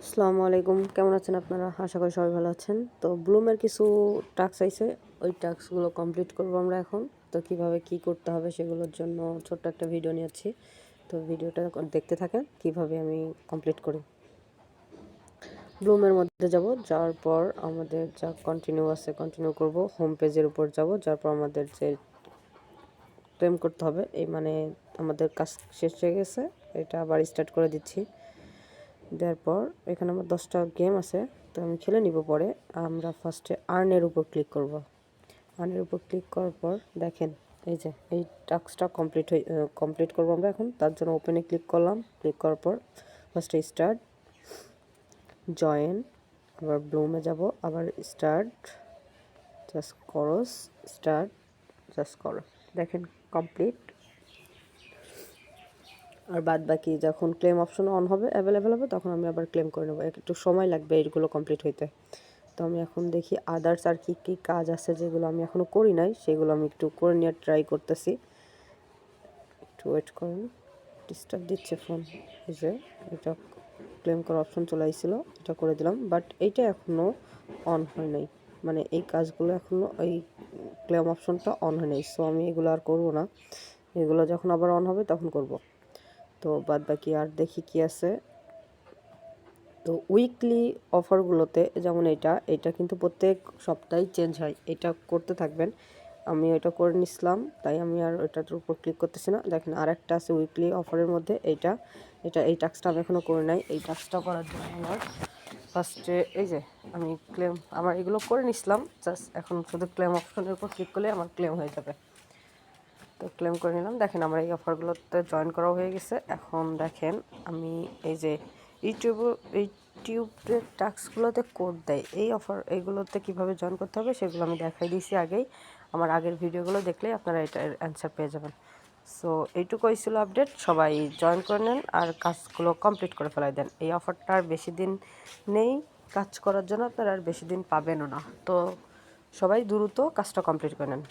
আসসালামু আলাইকুম, কেমন আছেন আপনারা? আশা করি সবাই ভালো আছেন। তো ব্লুমের কিছু টাস্ক আইছে, ওই টাস্কগুলো কমপ্লিট করব আমরা এখন। তো কিভাবে কি করতে হবে সেগুলোর জন্য ছোট্ট একটা ভিডিও নিয়েছি। তো ভিডিওটা দেখতে থাকেন কিভাবে আমি কমপ্লিট করি। ব্লুমের মধ্যে যাব, যাওয়ার পর আমাদের যা কন্টিনিউ আছে কন্টিনিউ করব। হোম পেজের উপর যাব, যার পর আমাদের যে ক্লেম করতে হবে এই মানে আমাদের কাজ শেষ হয়ে গেছে, এটা আবার স্টার্ট করে দিচ্ছি। দেওয়ার পর এখানে আমার 10টা গেম আছে, তো আমি খেলে নিব। পরে আমরা ফার্স্টে আর্নের উপর ক্লিক করব। আর্নের উপর ক্লিক করার পর দেখেন এই যে এই টাস্কটা কমপ্লিট করবো আমরা এখন। তার জন্য ওপেনে ক্লিক করলাম। ক্লিক করার পর ফার্স্টে স্টার্ট, জয়েন, আবার ব্লুমে যাব, আবার স্টার্ট, জাস্ট করস, স্টার্ট, জাস্ট করো। দেখেন কমপ্লিট। আর বাদ বাকি যখন ক্লেম অপশন অন হবে, অ্যাভেলেবেল হবে, তখন আমি আবার ক্লেম করে নেব। একটু সময় লাগবে এইগুলো কমপ্লিট হইতে। তো আমি এখন দেখি আদার্স আর কী কী কাজ আছে যেগুলো আমি এখনও করি নাই, সেগুলো আমি একটু করে নেওয়ার ট্রাই করতেছি। একটু ওয়েট করুন, ডিস্টার্ব দিচ্ছে ফোন। এই যে এটা ক্লেম করার অপশন চলে আসছিলো, এটা করে দিলাম, বাট এইটা এখনও অন হয় নাই। মানে এই কাজগুলো এখনও এই ক্লেম অপশনটা অন হয় নাই। সো আমি এগুলো আর করব না, এগুলো যখন আবার অন হবে তখন করব। তো বাদ বাকি আর দেখি কি আছে। তো উইকলি অফারগুলোতে যেমন এটা কিন্তু প্রত্যেক সপ্তাহে চেঞ্জ হয়, এটা করতে থাকবেন। আমি ওইটা করে নিছিলাম, তাই আমি আর ওইটার উপর ক্লিক করতেছি না। দেখেন আরেকটা আছে উইকলি অফারের মধ্যে, এই টাস্কটা আমি এখনও করে নাই। এই টাস্কটা করার জন্য আমার ফার্স্টে এই যে আমি আমার এগুলো করে নিছিলাম, জাস্ট এখন শুধু ক্লেম অপশনের উপর ক্লিক করলে আমার ক্লেম হয়ে যাবে। তো ক্লেম করে নিলাম। দেখেন আমার এই অফারগুলোতে জয়েন করা হয়ে গেছে। এখন দেখেন আমি এই যে ইউটিউবের টাস্কগুলোতে কোড দেয়, এইগুলোতে কীভাবে জয়েন করতে হবে সেগুলো আমি দেখাই দিয়েছি আগেই। আমার আগের ভিডিওগুলো দেখলেই আপনারা এটার অ্যান্সার পেয়ে যাবেন। সো এইটুকুই ছিল আপডেট। সবাই জয়েন করে নেন আর কাজগুলো কমপ্লিট করে ফেলাই দেন। এই অফারটা আর বেশি দিন নেই কাজ করার জন্য, আপনারা আর বেশি দিন পাবেনও না। তো সবাই দ্রুত কাজটা কমপ্লিট করে নেন।